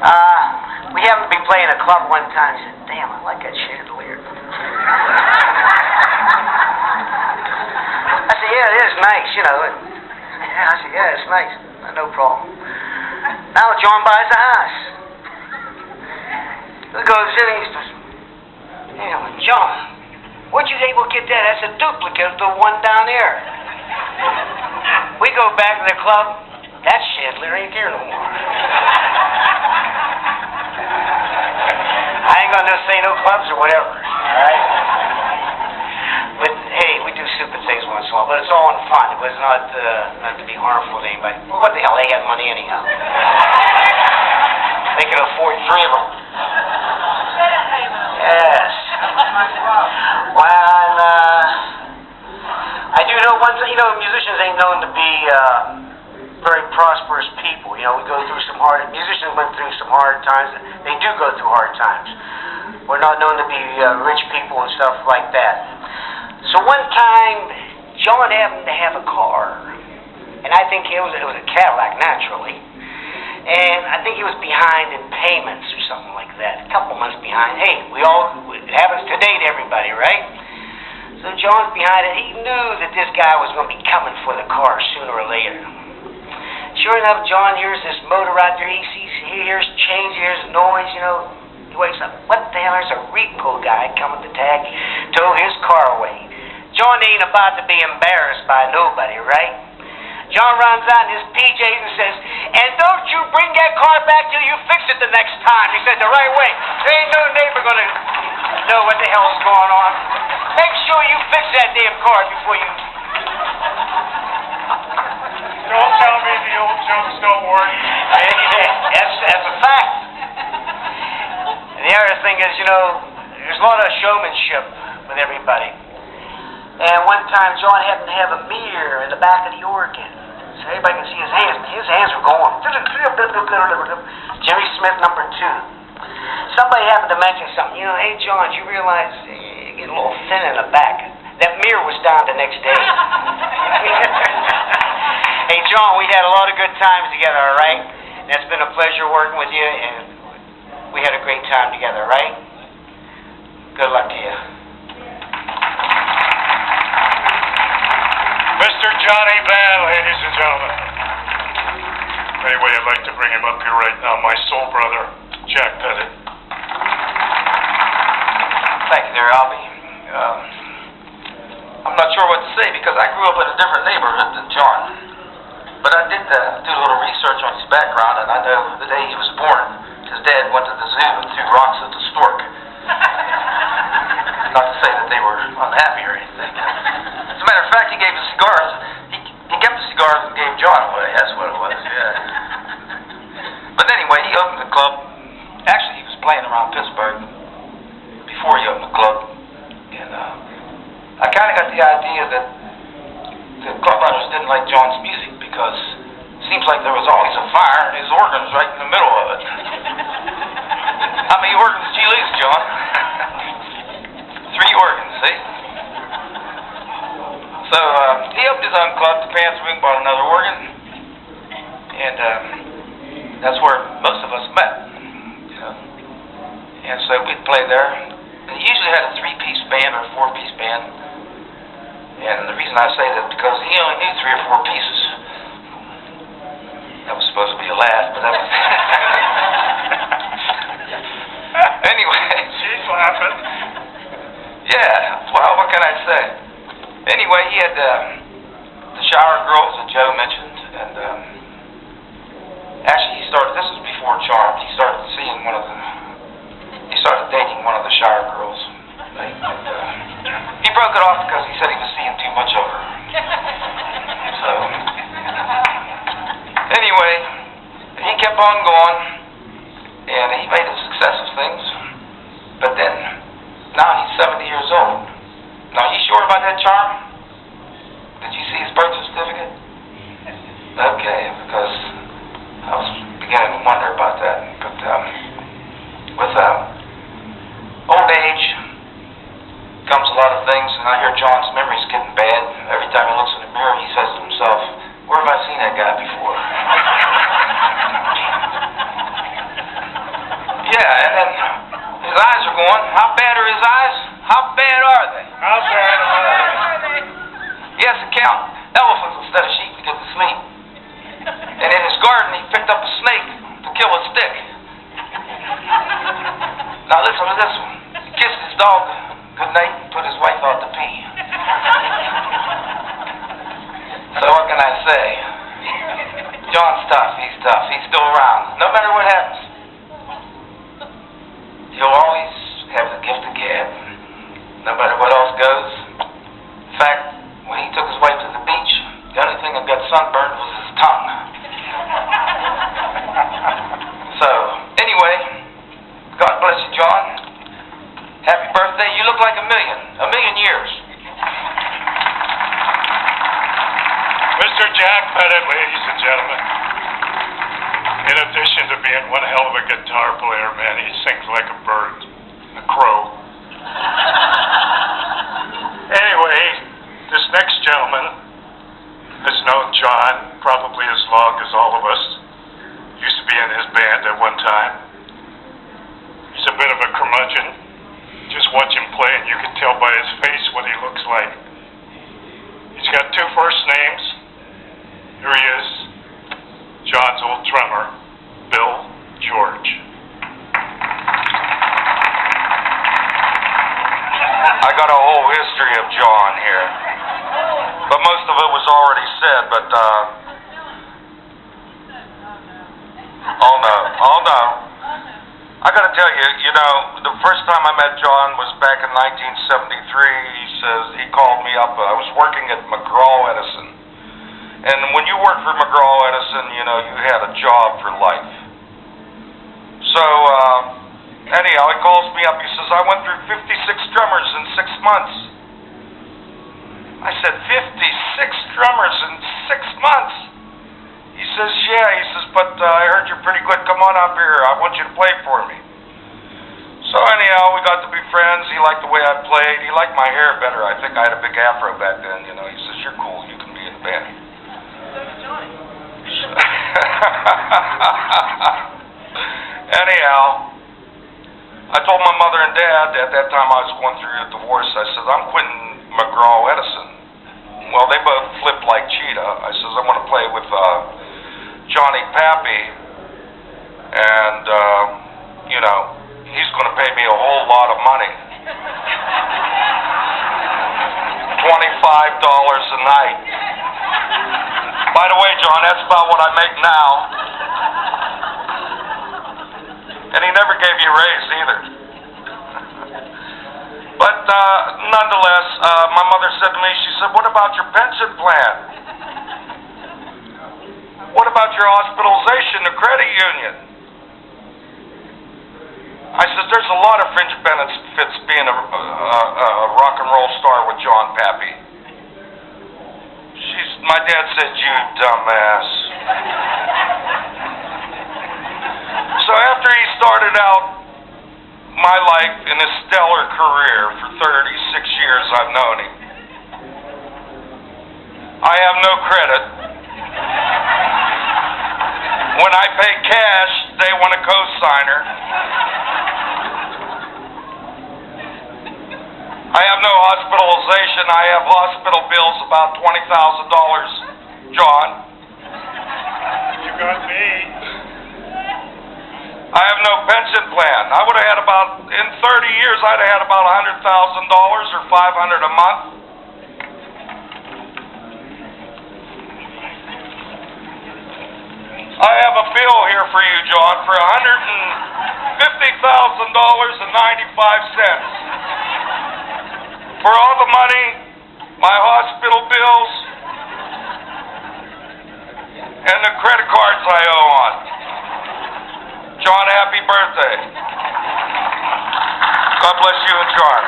We happened to be playing a club one time. He said, damn, I like that chandelier. I said, yeah, it is nice, you know. Yeah, I said, yeah, it's nice. No problem. Now John buys a house. He goes in and he says, damn, John, where'd you able to get that? That's a duplicate of the one down there. We go back to the club. That chandelier ain't there no more. I ain't gonna say no clubs or whatever, all right? But hey, we do stupid things once in a while, but it's all in fun. It was not to be harmful to anybody. Well, what the hell? They got money anyhow. They can afford 3 of them. Yes. Well, I do know one thing. You know, musicians ain't known to be very prosperous people. You know, we go through some musicians went through some hard times. They do go through hard times. We're not known to be rich people and stuff like that. So one time, John happened to have a car. And I think it was a Cadillac, naturally. And I think he was behind in payments or something like that. A couple months behind. Hey, it happens today to everybody, right? So John's behind it. He knew that this guy was going to be coming for the car sooner or later. Sure enough, John hears this motor out there. He hears change, he hears noise, you know. He wakes up. What the hell? There's a repo guy coming to tow his car away. John ain't about to be embarrassed by nobody, right? John runs out in his PJs and says, and don't you bring that car back till you fix it the next time. He said the right way. There ain't no neighbor going to know what the hell is going on. Make sure you fix that damn car before you... Don't tell me the old jokes don't work. That's a fact. And the other thing is, you know, there's a lot of showmanship with everybody. And one time, John happened to have a mirror in the back of the organ. So everybody can see his hands. His hands were going. Jerry Smith, number 2. Somebody happened to mention something. You know, hey, John, you realize you get a little thin in the back. That mirror was down the next day. Hey, John, we had a lot of good times together, all right? And it's been a pleasure working with you, and we had a great time together, all right? Good luck to you. Mr. Johnny Vann, ladies and gentlemen. Anyway, I'd like to bring him up here right now, my soul brother, Jack Pettit. Thank you there, Albee. I'm not sure what to say because I grew up in a different neighborhood than John. But I did do a little research on his background, and I know the day he was born, his dad went to the zoo and threw rocks at the stork. Not to say that they were unhappy or anything. As a matter of fact, he gave the cigars. He kept the cigars and gave John away. That's what it was. Yeah. But anyway, he opened the club. Actually, he was playing around Pittsburgh before he opened the club, and I kind of got the idea that the club owners didn't like John's music because it seems like there was always a fire and his organ was right in the middle of it. How many organs did you lose, John? 3 organs, see? So he opened his own club, the Pants Wing, bought another organ, and that's where most of us met, you know. And so we'd play there. And he usually had a 3-piece band or a 4-piece band. And the reason I say that because he only knew 3 or 4 pieces. That was supposed to be a laugh, but that was... Anyway. She's laughing. Yeah, well, what can I say? Anyway, he had the shower girls that Joe mentioned, and actually this was before Charmed. He started dating one of the shower girls. He broke it off because he said he was seeing too much of her. So, anyway, he kept on going, and he made a success of things. But then, now he's 70 years old. Now, are you sure about that, Charm? Did you see his birth certificate? Okay, because I was beginning to wonder about that. But with old age comes a lot of things, and I hear John's memory's getting bad. Every time he looks in the mirror, he says to himself, "Where have I seen that guy before?" going. How bad are his eyes? How bad are they? How bad are they? He has to count elephants instead of sheep to get to sleep. And in his garden, he picked up a snake to kill a stick. Now listen to this one. He kissed his dog goodnight and put his wife out to pee. So what can I say? John's tough. He's tough. He's still around. No matter what happens. He'll always have the gift of gab. No matter what else goes. In fact, when he took his wife to the beach, the only thing that got sunburned was his tongue. So, anyway, God bless you, John. Happy birthday. You look like a million years. Mr. Jack Pettit, ladies and gentlemen. In addition to being one hell of a guitar player, man, he sings like a bird, a crow. Anyway, this next gentleman has known John probably as long as all of us. Used to be in his band at one time. He's a bit of a curmudgeon. Just watch him play and you can tell by his face what he looks like. He's got two first names. Here he is, John's old drummer, Bill George. I got a whole history of John here. But most of it was already said, but, oh no. I gotta tell you, you know, the first time I met John was back in 1973. He called me up. I was working at McGraw-Edison. And when you worked for McGraw-Edison, you know, you had a job for life. So, anyhow, he calls me up. He says, I went through 56 drummers in 6 months. I said, 56 drummers in 6 months? He says, yeah. He says, but I heard you're pretty good. Come on up here. I want you to play for me. So anyhow, we got to be friends. He liked the way I played. He liked my hair better. I think I had a big afro back then, you know. He says, you're cool. You can be in the band. Anyhow, I told my mother and dad at that time I was going through a divorce. I said, I'm quitting McGraw-Edison. Well, they both flipped like cheetah. I says, I want to play with Johnny Papi, and, you know, he's going to pay me a whole lot of money. $25 a night. By the way, John, that's about what I make now. And he never gave me a raise either. But nonetheless, my mother said to me, she said, what about your pension plan? What about your hospitalization, the credit union? I said, there's a lot of fringe benefits being a rock and roll star with John Papi. My dad said, you dumbass. So after he started out my life in his stellar career for 36 years I've known him, I have no credit. When I pay cash, they want a cosigner. I have no hospitalization. I have hospital bills about $20,000, John. You got me. I have no pension plan. I would have had about, in 30 years, I'd have had about $100,000 or $500 a month. I have a bill here for you, John, for $150,000.95. For all the money, my hospital bills, and the credit cards I owe on. John, happy birthday. God bless you and John.